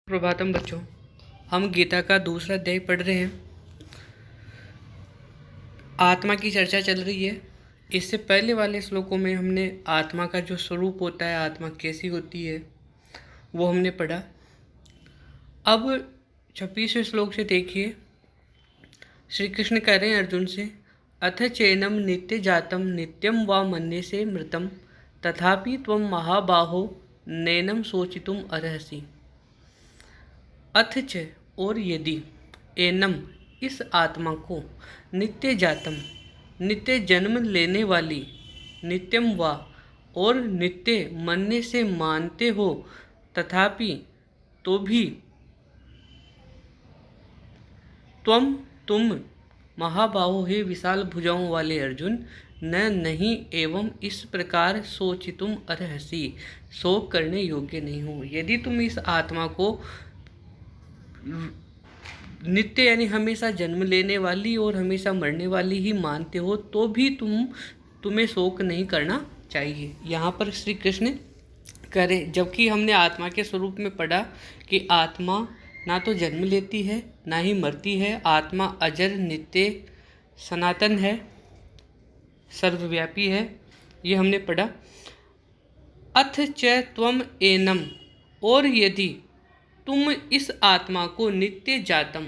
प्रभातम बच्चों, हम गीता का दूसरा अध्याय पढ़ रहे हैं। आत्मा की चर्चा चल रही है। इससे पहले वाले श्लोकों में हमने आत्मा का जो स्वरूप होता है, आत्मा कैसी होती है, वो हमने पढ़ा। अब 26वें श्लोक से देखिए, श्री कृष्ण कह रहे हैं अर्जुन से, अथ चैनम नित्य जातम नित्यम व मन्ये से मृतम तथापि त्वं महाबाहो नैनम सोचितुम अर्हसि। अथ च और यदि एनम इस आत्मा को नित्य जातम नित्य जन्म लेने वाली नित्यम वा और नित्य मन्ने से मानते हो तथापि तो भी तुम महाबाहो हे विशाल भुजाओं वाले अर्जुन न नहीं एवं इस प्रकार सोचितुम अर्हसि शोक करने योग्य नहीं हो। यदि तुम इस आत्मा को नित्य यानी हमेशा जन्म लेने वाली और हमेशा मरने वाली ही मानते हो तो भी तुम्हें शोक नहीं करना चाहिए। यहाँ पर श्री कृष्ण करे, जबकि हमने आत्मा के स्वरूप में पढ़ा कि आत्मा ना तो जन्म लेती है ना ही मरती है। आत्मा अजर नित्य सनातन है, सर्वव्यापी है, ये हमने पढ़ा। अथ च त्वम एनम और यदि तुम इस आत्मा को नित्य जातम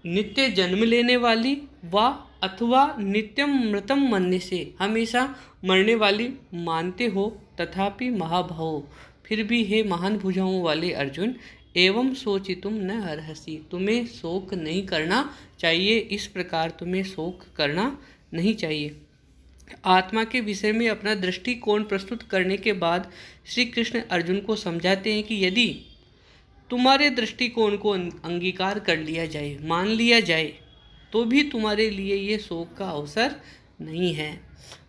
नित्य जन्म लेने वाली व अथवा नित्यम मृतम मन्ने से हमेशा मरने वाली मानते हो तथापि महाभाव फिर भी हे महान भुजाओं वाले अर्जुन एवं सोचितुम न अर्हसि तुम्हें शोक नहीं करना चाहिए। इस प्रकार तुम्हें शोक करना नहीं चाहिए। आत्मा के विषय में अपना दृष्टिकोण प्रस्तुत करने के बाद श्री कृष्ण अर्जुन को समझाते हैं कि यदि तुम्हारे दृष्टिकोण को अंगीकार कर लिया जाए, मान लिया जाए, तो भी तुम्हारे लिए ये शोक का अवसर नहीं है।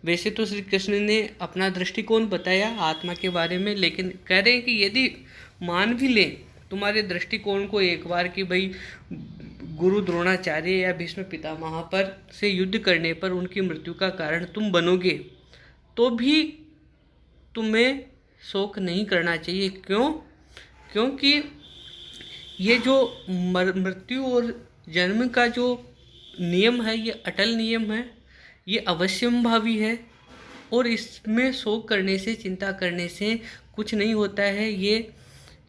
वैसे तो श्री कृष्ण ने अपना दृष्टिकोण बताया आत्मा के बारे में, लेकिन कह रहे हैं कि यदि मान भी लें तुम्हारे दृष्टिकोण को एक बार कि भाई गुरु द्रोणाचार्य या भीष्म पितामह पर से युद्ध करने पर उनकी मृत्यु का कारण तुम बनोगे, तो भी तुम्हें शोक नहीं करना चाहिए। क्योंकि ये जो मृत्यु और जन्म का जो नियम है, ये अटल नियम है, ये अवश्यंभावी है और इसमें शोक करने से, चिंता करने से कुछ नहीं होता है। ये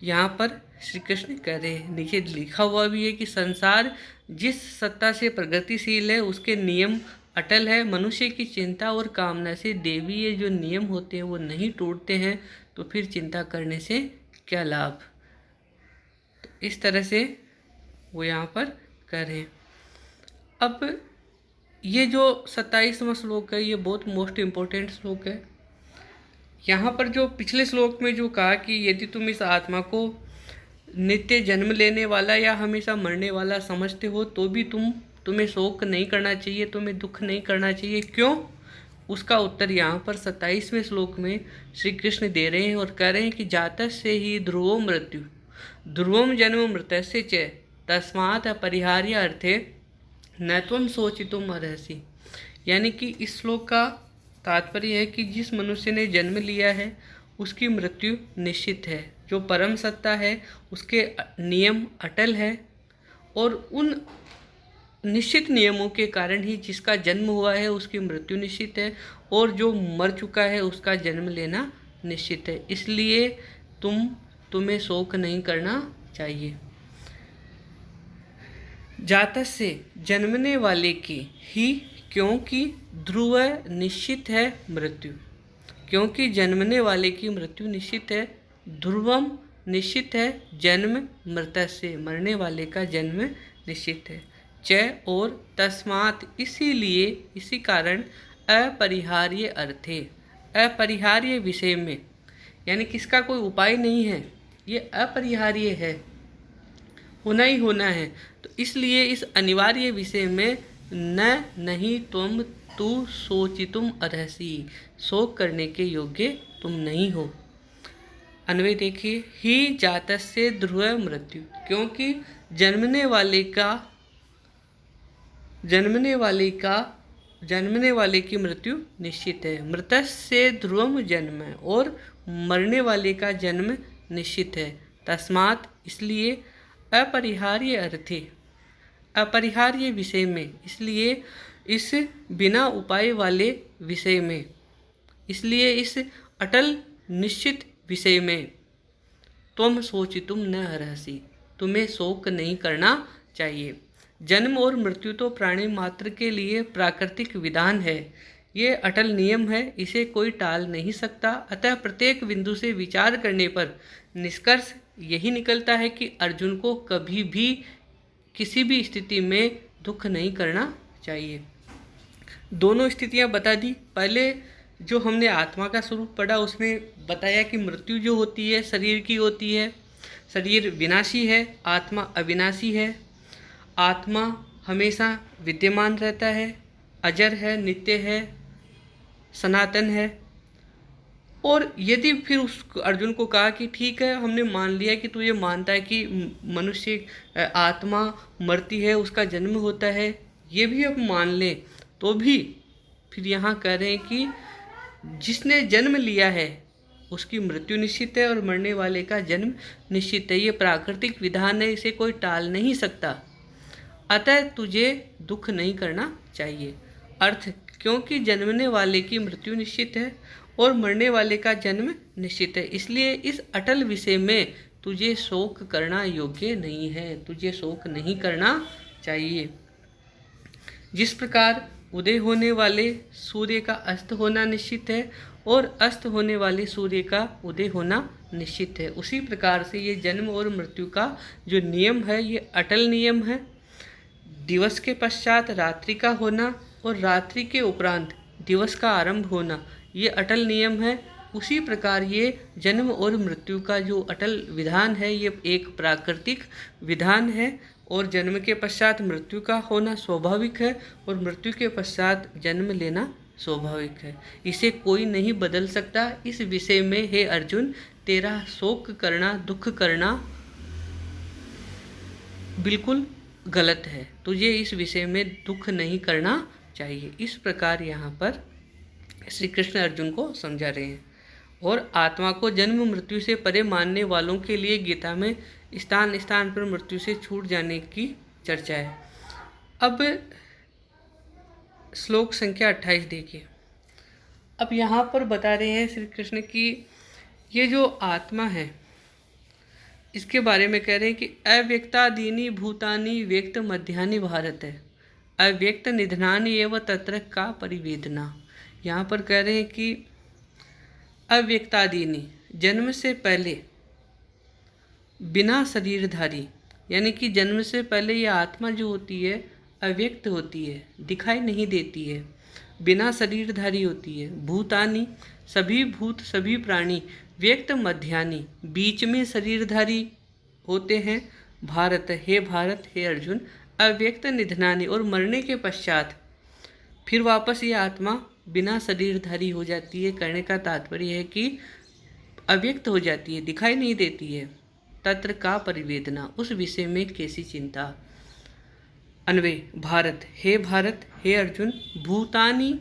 यहाँ पर श्री कृष्ण कह रहे हैं। नीचे लिखा हुआ भी है कि संसार जिस सत्ता से प्रगतिशील है उसके नियम अटल है। मनुष्य की चिंता और कामना से देवीय जो नियम होते हैं वो नहीं टूटते हैं, तो फिर चिंता करने से क्या लाभ। तो इस तरह से वो यहाँ पर कह रहे हैं। अब ये जो 27वां श्लोक है ये बहुत मोस्ट इम्पोर्टेंट श्लोक है। यहाँ पर जो पिछले श्लोक में जो कहा कि यदि तुम इस आत्मा को नित्य जन्म लेने वाला या हमेशा मरने वाला समझते हो तो भी तुम्हें शोक नहीं करना चाहिए, तुम्हें दुख नहीं करना चाहिए। क्यों? उसका उत्तर यहाँ पर 27वें श्लोक में श्री कृष्ण दे रहे हैं और कह रहे हैं कि जातस्य ही ध्रुवो मृत्यु ध्रुवम जन्म मृतस्य च तस्मात् अपरिहार्य अर्थे न त्वं सोचितुम अर्हसि। यानी कि इस श्लोक का तात्पर्य है कि जिस मनुष्य ने जन्म लिया है उसकी मृत्यु निश्चित है। जो परम सत्ता है उसके नियम अटल है और उन निश्चित नियमों के कारण ही जिसका जन्म हुआ है उसकी मृत्यु निश्चित है और जो मर चुका है उसका जन्म लेना निश्चित है। इसलिए तुम्हें शोक नहीं करना चाहिए। जातस्य जन्मने वाले की ही क्योंकि ध्रुव निश्चित है मृत्यु, क्योंकि जन्मने वाले की मृत्यु निश्चित है। ध्रुवम निश्चित है जन्म मृतस्य मरने वाले का जन्म निश्चित है। च और तस्मात् इसीलिए इसी कारण अपरिहार्य अर्थे अपरिहार्य विषय में यानी किसका कोई उपाय नहीं है, ये अपरिहार्य है, होना ही होना है। तो इसलिए इस अनिवार्य विषय में नहीं तू सोचितुम अर्हसि शोक करने के योग्य तुम नहीं हो। अन्वय देखिए, ही जातस्य ध्रुव मृत्यु क्योंकि जन्मने वाले की मृत्यु निश्चित है। मृतस्य ध्रुवम जन्म और मरने वाले का जन्म निश्चित है। तस्मात् इसलिए अपरिहार्य अर्थे, अपरिहार्य विषय में, इसलिए इस बिना उपाय वाले विषय में, इसलिए इस अटल निश्चित विषय में त्वम सोचितुम न अर्हसि, तुम्हें शोक नहीं करना चाहिए। जन्म और मृत्यु तो प्राणी मात्र के लिए प्राकृतिक विधान है, ये अटल नियम है, इसे कोई टाल नहीं सकता। अतः प्रत्येक बिंदु से विचार करने पर निष्कर्ष यही निकलता है कि अर्जुन को कभी भी किसी भी स्थिति में दुख नहीं करना चाहिए। दोनों स्थितियां बता दी। पहले जो हमने आत्मा का स्वरूप पढ़ा उसमें बताया कि मृत्यु जो होती है शरीर की होती है, शरीर विनाशी है, आत्मा अविनाशी है। आत्मा हमेशा विद्यमान रहता है, अजर है, नित्य है, सनातन है। और यदि फिर उस अर्जुन को कहा कि ठीक है, हमने मान लिया कि तू ये मानता है कि मनुष्य आत्मा मरती है, उसका जन्म होता है, ये भी अब मान ले, तो भी फिर यहाँ कह रहे हैं कि जिसने जन्म लिया है उसकी मृत्यु निश्चित है और मरने वाले का जन्म निश्चित है। ये प्राकृतिक विधान है, इसे कोई टाल नहीं सकता। अतः तुझे दुख नहीं करना चाहिए। अर्थ, क्योंकि जन्मने वाले की मृत्यु निश्चित है और मरने वाले का जन्म निश्चित है, इसलिए इस अटल विषय में तुझे शोक करना योग्य नहीं है, तुझे शोक नहीं करना चाहिए। जिस प्रकार उदय होने वाले सूर्य का अस्त होना निश्चित है और अस्त होने वाले सूर्य का उदय होना निश्चित है, उसी प्रकार से ये जन्म और मृत्यु का जो नियम है ये अटल नियम है। दिवस के पश्चात रात्रि का होना और रात्रि के उपरांत दिवस का आरंभ होना ये अटल नियम है। उसी प्रकार ये जन्म और मृत्यु का जो अटल विधान है ये एक प्राकृतिक विधान है और जन्म के पश्चात मृत्यु का होना स्वाभाविक है और मृत्यु के पश्चात जन्म लेना स्वाभाविक है, इसे कोई नहीं बदल सकता। इस विषय में हे अर्जुन, तेरा शोक करना, दुख करना बिल्कुल गलत है, तुझे इस विषय में दुख नहीं करना चाहिए। इस प्रकार यहाँ पर श्री कृष्ण अर्जुन को समझा रहे हैं। और आत्मा को जन्म मृत्यु से परे मानने वालों के लिए गीता में स्थान स्थान पर मृत्यु से छूट जाने की चर्चा है। अब श्लोक संख्या 28 देखिए। अब यहाँ पर बता रहे हैं श्री कृष्ण की ये जो आत्मा है इसके बारे में कह रहे हैं कि अव्यक्तादीनि भूतानि व्यक्त मध्यानि भारत है, अव्यक्त निधनानि एवं तत्र का परिवेदना। यहाँ पर कह रहे हैं कि अव्यक्तादीनि, जन्म से पहले बिना शरीरधारी, यानी कि जन्म से पहले ये आत्मा जो होती है अव्यक्त होती है, दिखाई नहीं देती है, बिना शरीरधारी होती है। भूतानि, सभी भूत सभी प्राणी, व्यक्त मध्यानि, बीच में शरीरधारी होते हैं। भारत, हे भारत, हे अर्जुन, अव्यक्त निधनानि, और मरने के पश्चात फिर वापस ये आत्मा बिना शरीरधारी हो जाती है। कहने का तात्पर्य है कि अव्यक्त हो जाती है, दिखाई नहीं देती है। तत्र का परिवेदना, उस विषय में कैसी चिंता। अन्वय, भारत, हे अर्जुन, भूतानि,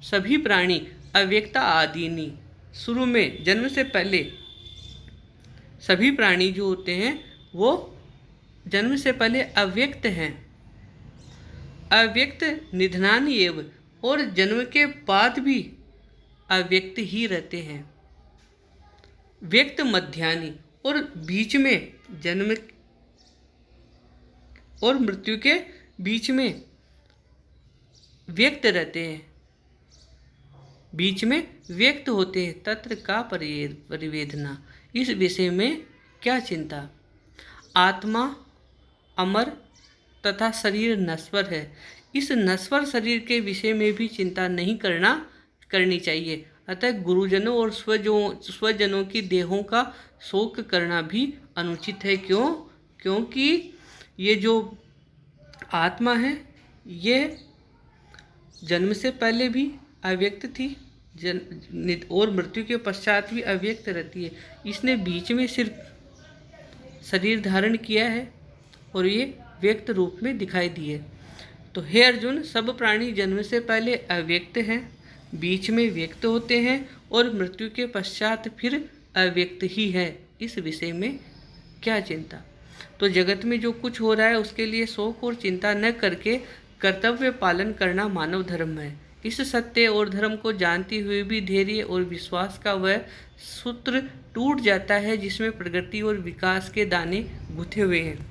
सभी प्राणी, अव्यक्ता आदीनि, शुरू में जन्म से पहले सभी प्राणी जो होते हैं वो जन्म से पहले अव्यक्त हैं। अव्यक्त निधनानि एव, और जन्म के बाद भी अव्यक्त ही रहते हैं। व्यक्त मध्यानि, और बीच में जन्म और मृत्यु के बीच में व्यक्त रहते हैं, बीच में व्यक्त होते हैं। तत्र का परिवेदना, इस विषय में क्या चिंता। आत्मा अमर तथा शरीर नश्वर है, इस नश्वर शरीर के विषय में भी चिंता नहीं करनी चाहिए। अतः गुरुजनों और स्वजनों की देहों का शोक करना भी अनुचित है। क्योंकि ये जो आत्मा है ये जन्म से पहले भी अव्यक्त थी और मृत्यु के पश्चात भी अव्यक्त रहती है। इसने बीच में सिर्फ शरीर धारण किया है और ये व्यक्त रूप में दिखाई दिए। तो हे अर्जुन, सब प्राणी जन्म से पहले अव्यक्त हैं, बीच में व्यक्त होते हैं और मृत्यु के पश्चात फिर अव्यक्त ही है। इस विषय में क्या चिंता। तो जगत में जो कुछ हो रहा है उसके लिए शोक और चिंता न करके कर्तव्य पालन करना मानव धर्म है। इस सत्य और धर्म को जानते हुए भी धैर्य और विश्वास का वह सूत्र टूट जाता है जिसमें प्रगति और विकास के दाने गुथे हुए हैं।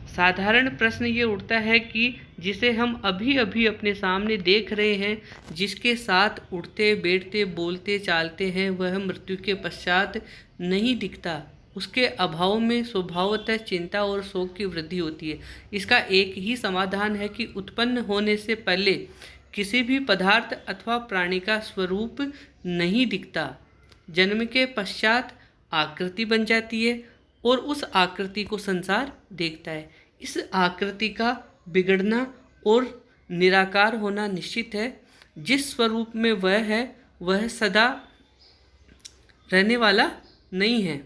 साधारण प्रश्न ये उठता है कि जिसे हम अभी अभी अपने सामने देख रहे हैं, जिसके साथ उठते बैठते बोलते चालते हैं, वह मृत्यु के पश्चात नहीं दिखता। उसके अभाव में स्वभावतः चिंता और शोक की वृद्धि होती है। इसका एक ही समाधान है कि उत्पन्न होने से पहले किसी भी पदार्थ अथवा प्राणी का स्वरूप नहीं दिखता। जन्म के पश्चात आकृति बन जाती है और उस आकृति को संसार देखता है। इस आकृति का बिगड़ना और निराकार होना निश्चित है। जिस स्वरूप में वह है वह सदा रहने वाला नहीं है।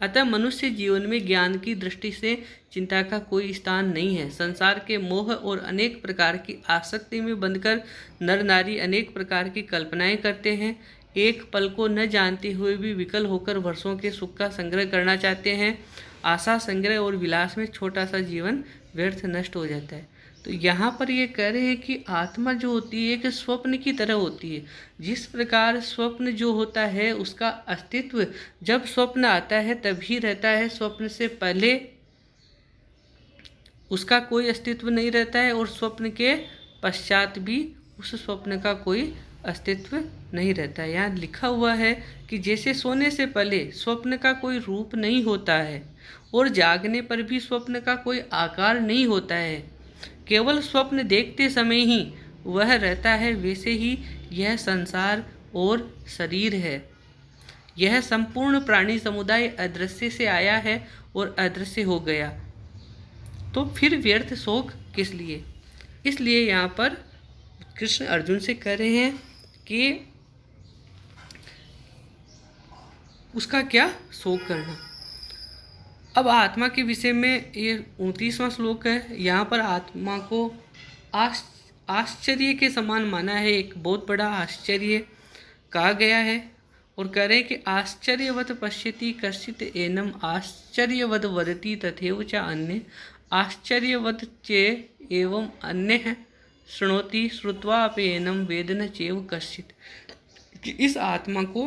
अतः मनुष्य जीवन में ज्ञान की दृष्टि से चिंता का कोई स्थान नहीं है। संसार के मोह और अनेक प्रकार की आसक्ति में बंधकर नर नारी अनेक प्रकार की कल्पनाएं करते हैं। एक पल को न जानते हुए भी विकल होकर वर्षों के सुख का संग्रह करना चाहते हैं। आशा, संग्रह और विलास में छोटा सा जीवन व्यर्थ नष्ट हो जाता है। तो यहाँ पर ये कह रहे हैं कि आत्मा जो होती है एक स्वप्न की तरह होती है। जिस प्रकार स्वप्न जो होता है उसका अस्तित्व जब स्वप्न आता है तभी रहता है, स्वप्न से पहले उसका कोई अस्तित्व नहीं रहता है और स्वप्न के पश्चात भी उस स्वप्न का कोई अस्तित्व नहीं रहता है। यहाँ लिखा हुआ है कि जैसे सोने से पहले स्वप्न का कोई रूप नहीं होता है और जागने पर भी स्वप्न का कोई आकार नहीं होता है, केवल स्वप्न देखते समय ही वह रहता है, वैसे ही यह संसार और शरीर है। यह संपूर्ण प्राणी समुदाय अदृश्य से आया है और अदृश्य हो गया, तो फिर व्यर्थ शोक किस लिए। इसलिए यहाँ पर कृष्ण अर्जुन से कह रहे हैं कि उसका क्या शोक करना। अब आत्मा के विषय में ये 29वां श्लोक है। यहाँ पर आत्मा को आश्चर्य के समान माना है, एक बहुत बड़ा आश्चर्य कहा गया है और कह रहे हैं कि आश्चर्यवत पश्यति कश्चित एनम आश्चर्यवत वदति तथैव च अन्य आश्चर्यवत चे एवं अन्य शृणोति श्रुत्वा अपि एनम वेद न चैव कश्चित। कि इस आत्मा को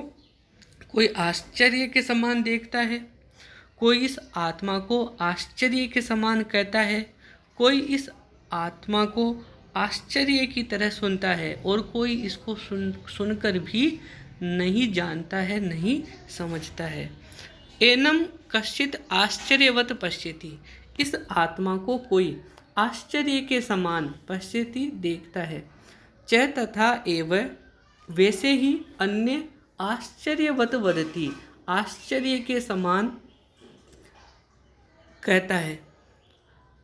कोई आश्चर्य के समान देखता है, कोई इस आत्मा को आश्चर्य के समान कहता है, कोई इस आत्मा को आश्चर्य की तरह सुनता है और कोई इसको सुनकर भी नहीं जानता है, नहीं समझता है। एनम कश्चित आश्चर्यवत पश्यति, इस आत्मा को कोई आश्चर्य के समान पश्यति देखता है। च तथा एव, वैसे ही अन्य आश्चर्यवत वदति, आश्चर्य के समान कहता है।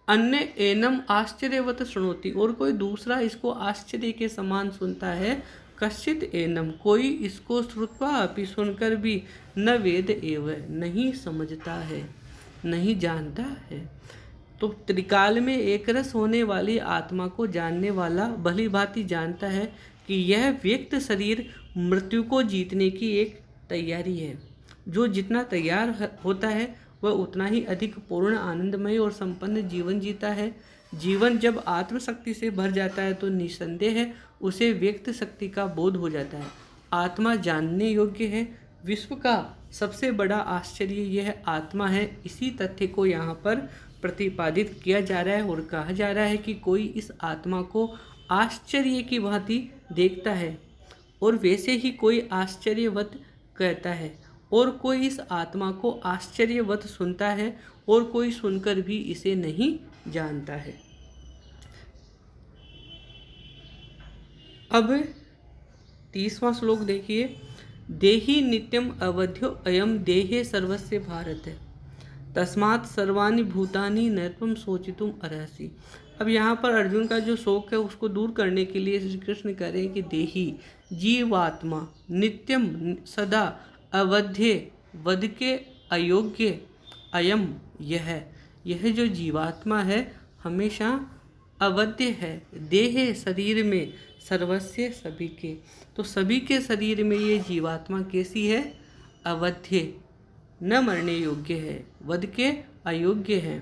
अन्य एनम आश्चर्यवत शृणोति, और कोई दूसरा इसको आश्चर्य के समान सुनता है। कश्चित एनम, कोई इसको श्रुत्वा अपि, सुनकर भी न वेद एव, नहीं समझता है, नहीं जानता है। तो त्रिकाल में एक रस होने वाली आत्मा को जानने वाला भली भांति जानता है कि यह व्यक्त शरीर मृत्यु को जीतने की एक तैयारी है। जो जितना तैयार होता है वह उतना ही अधिक पूर्ण, आनंदमय और संपन्न जीवन जीता है। जीवन जब आत्मशक्ति से भर जाता है तो निसंदेह है उसे व्यक्त शक्ति का बोध हो जाता है। आत्मा जानने योग्य है। विश्व का सबसे बड़ा आश्चर्य यह आत्मा है। इसी तथ्य को यहाँ पर प्रतिपादित किया जा रहा है और कहा जा रहा है कि कोई इस आत्मा को आश्चर्य की भांति देखता है और वैसे ही कोई आश्चर्यवत कहता है, और कोई इस आत्मा को आश्चर्यवत सुनता है और कोई सुनकर भी इसे नहीं जानता है। अब 30वां श्लोक देखिए। देहि नित्यम अवध्यो अयम देहे सर्वस्य भारत तस्मात् सर्वाणि भूतानि नत्वं शोचितुम अर्हसि। अब यहाँ पर अर्जुन का जो शोक है उसको दूर करने के लिए श्री कृष्ण कह रहे हैं कि देहि, जीवात्मा, नित्यम, सदा, अवध्य, वध के अयोग्य, अयम, यह जो जीवात्मा है हमेशा अवध्य है, देह, शरीर में, सर्वस्य, सभी के। तो सभी के शरीर में ये जीवात्मा कैसी है? अवध्य, न मरने योग्य है, वध के अयोग्य है।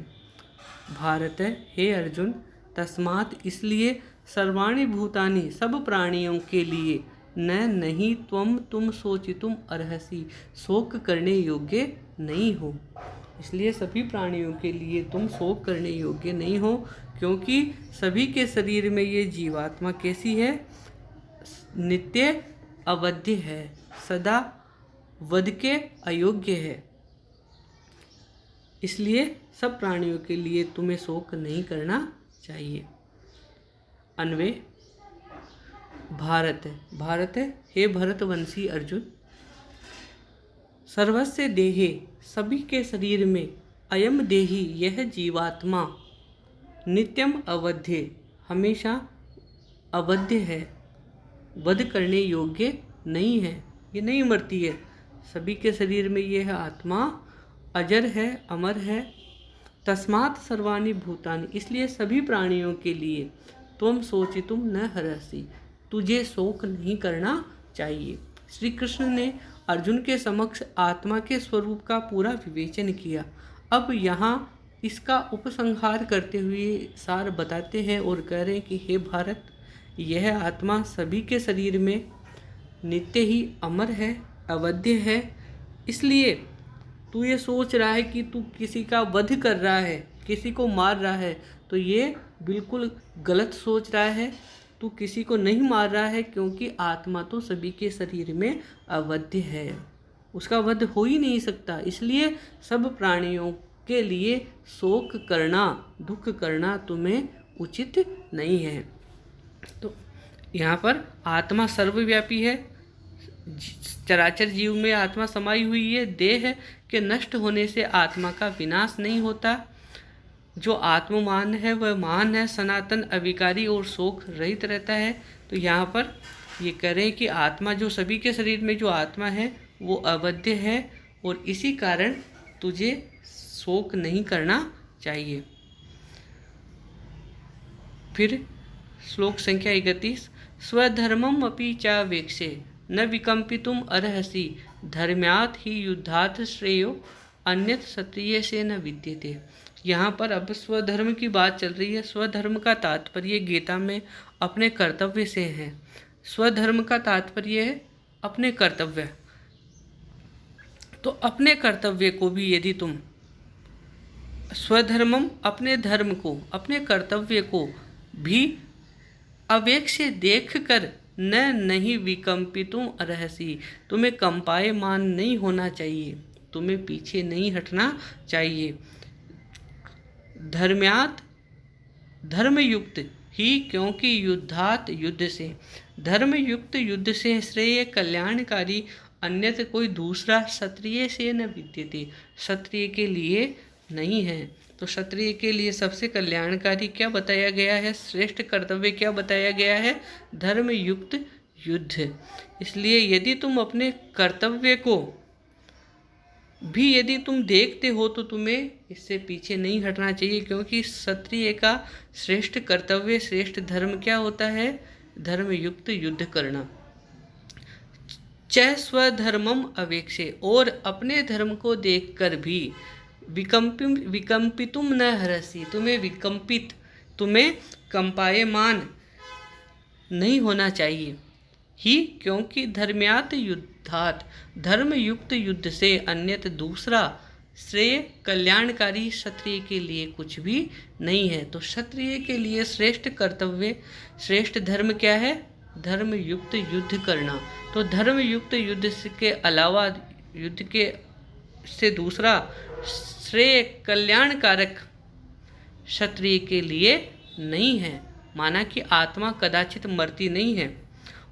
भारत हे अर्जुन, तस्मात् इसलिए सर्वाणि भूतानि सब प्राणियों के लिए न नहीं तुम सोचितुम अर्हसि, शोक करने योग्य नहीं हो। इसलिए सभी प्राणियों के लिए तुम शोक करने योग्य नहीं हो, क्योंकि सभी के शरीर में ये जीवात्मा कैसी है? नित्य अवध्य है, सदा वध के अयोग्य है। इसलिए सब प्राणियों के लिए तुम्हें शोक नहीं करना चाहिए। अन्वय भारत हे भरतवंशी अर्जुन, सर्वस्य देहे सभी के शरीर में अयम देही यह जीवात्मा नित्यम अवध्य हमेशा अवध्य है, वध करने योग्य नहीं है, ये नहीं मरती है। सभी के शरीर में यह आत्मा अजर है, अमर है। तस्मात् सर्वाणि भूतानि, इसलिए सभी प्राणियों के लिए तुम सोचितुम न हरसि, तुझे शोक नहीं करना चाहिए। श्री कृष्ण ने अर्जुन के समक्ष आत्मा के स्वरूप का पूरा विवेचन किया। अब यहाँ इसका उपसंहार करते हुए सार बताते हैं और कह रहे हैं कि हे भारत, यह आत्मा सभी के शरीर में नित्य ही अमर है, अवध्य है। इसलिए तू ये सोच रहा है कि तू किसी का वध कर रहा है, किसी को मार रहा है, तो ये बिल्कुल गलत सोच रहा है। तू किसी को नहीं मार रहा है, क्योंकि आत्मा तो सभी के शरीर में अवध्य है, उसका वध हो ही नहीं सकता। इसलिए सब प्राणियों के लिए शोक करना, दुख करना तुम्हें उचित नहीं है। तो यहाँ पर आत्मा सर्वव्यापी है, चराचर जीव में आत्मा समाई हुई है। देह के नष्ट होने से आत्मा का विनाश नहीं होता। जो आत्ममान है वह महान है, सनातन, अविकारी और शोक रहित रहता है। तो यहाँ पर ये करें कि आत्मा जो सभी के शरीर में जो आत्मा है वो अवध्य है, और इसी कारण तुझे शोक नहीं करना चाहिए। फिर श्लोक संख्या 31, स्वधर्मम अपि चावेक्षे न विकम्पितुम अर्हसि, धर्म्यात् ही युद्धात् श्रेयो अन्यत् क्षत्रिय से न विद्यते। यहाँ पर अब स्वधर्म की बात चल रही है। स्वधर्म का तात्पर्य गीता में अपने कर्तव्य से है। स्वधर्म का तात्पर्य है अपने कर्तव्य। तो अपने कर्तव्य को भी यदि तुम स्वधर्मम, अपने धर्म को, अपने कर्तव्य को भी अवेक्ष देख कर नहीं विकम्पितुम अर्हसि, तुम्हें कंपायमान नहीं होना चाहिए, तुम्हें पीछे नहीं हटना चाहिए। धर्म्यात्, धर्मयुक्त ही, क्योंकि युद्धात्, युद्ध से, धर्मयुक्त युद्ध से श्रेय कल्याणकारी अन्यथा कोई दूसरा क्षत्रिय से न विद्यते, क्षत्रिय के लिए नहीं है। तो क्षत्रिय के लिए सबसे कल्याणकारी क्या बताया गया है, श्रेष्ठ कर्तव्य क्या बताया गया है? धर्मयुक्त युद्ध। इसलिए यदि तुम अपने कर्तव्य को भी यदि तुम देखते हो तो तुम्हें इससे पीछे नहीं हटना चाहिए, क्योंकि क्षत्रिय का श्रेष्ठ कर्तव्य, श्रेष्ठ धर्म क्या होता है? धर्मयुक्त युद्ध करना। च स्वधर्मम अवेक्षे, और अपने धर्म को देखकर भी विकम्पितुम न हरसि, तुम्हें विकम्पित, तुम्हें कंपायमान नहीं होना चाहिए ही, क्योंकि धर्म्यात् युद्धात्, धर्मयुक्त युद्ध से अन्यत दूसरा श्रेय कल्याणकारी क्षत्रिय के लिए कुछ भी नहीं है। तो क्षत्रिय के लिए श्रेष्ठ कर्तव्य, श्रेष्ठ धर्म क्या है? धर्मयुक्त युद्ध करना। तो धर्मयुक्त युद्ध के अलावा युद्ध के से दूसरा श्रेय कल्याणकारक क्षत्रिय के लिए नहीं है। माना कि आत्मा कदाचित मरती नहीं है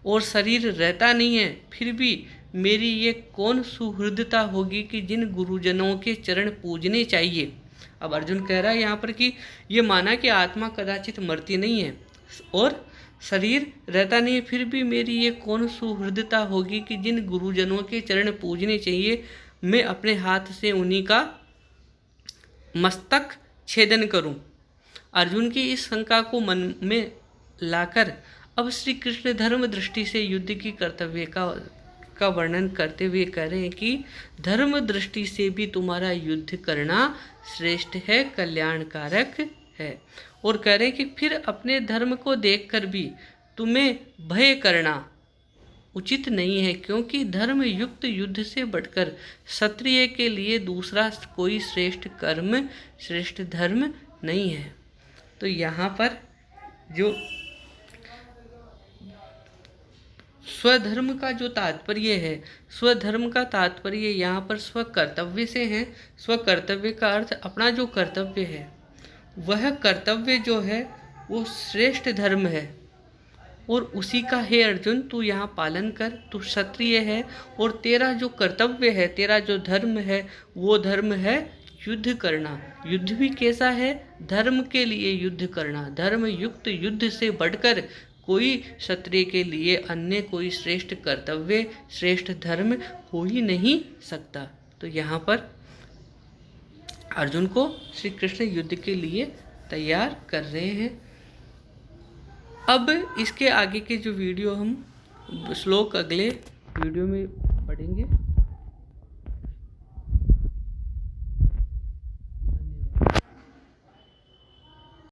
और शरीर रहता नहीं है, फिर भी मेरी ये कौन सुहृदता होगी कि जिन गुरुजनों के चरण पूजने चाहिए। अब अर्जुन कह रहा है यहाँ पर कि ये माना कि आत्मा कदाचित मरती नहीं है और शरीर रहता नहीं है, फिर भी मेरी ये कौन सुहृदता होगी कि जिन गुरुजनों के चरण पूजने चाहिए मैं अपने हाथ से उन्हीं का मस्तक छेदन करूं। अर्जुन की इस शंका को मन में लाकर अब श्री कृष्ण धर्म दृष्टि से युद्ध की कर्तव्य का का वर्णन करते हुए कह रहे हैं कि धर्म दृष्टि से भी तुम्हारा युद्ध करना श्रेष्ठ है, कल्याणकारक है। और कह रहे हैं कि फिर अपने धर्म को देखकर भी तुम्हें भय करना उचित नहीं है, क्योंकि धर्म युक्त युद्ध से बढ़कर क्षत्रिय के लिए दूसरा कोई श्रेष्ठ कर्म, श्रेष्ठ धर्म नहीं है। तो यहाँ पर जो स्वधर्म का जो तात्पर्य है, स्वधर्म का तात्पर्य यहाँ पर स्वकर्तव्य से है। स्वकर्तव्य का अर्थ अपना जो कर्तव्य है, वह कर्तव्य जो है वो श्रेष्ठ धर्म है, और उसी का हे अर्जुन तू यहाँ पालन कर। तू क्षत्रिय है और तेरा जो कर्तव्य है, तेरा जो धर्म है, वो धर्म है युद्ध करना। युद्ध भी कैसा है? धर्म के लिए युद्ध करना। धर्म युक्त युद्ध से बढ़कर कोई क्षत्रिय के लिए अन्य कोई श्रेष्ठ कर्तव्य, श्रेष्ठ धर्म हो ही नहीं सकता। तो यहाँ पर अर्जुन को श्री कृष्ण युद्ध के लिए तैयार कर रहे हैं। अब इसके आगे के जो वीडियो हम श्लोक अगले वीडियो में पढ़ेंगे।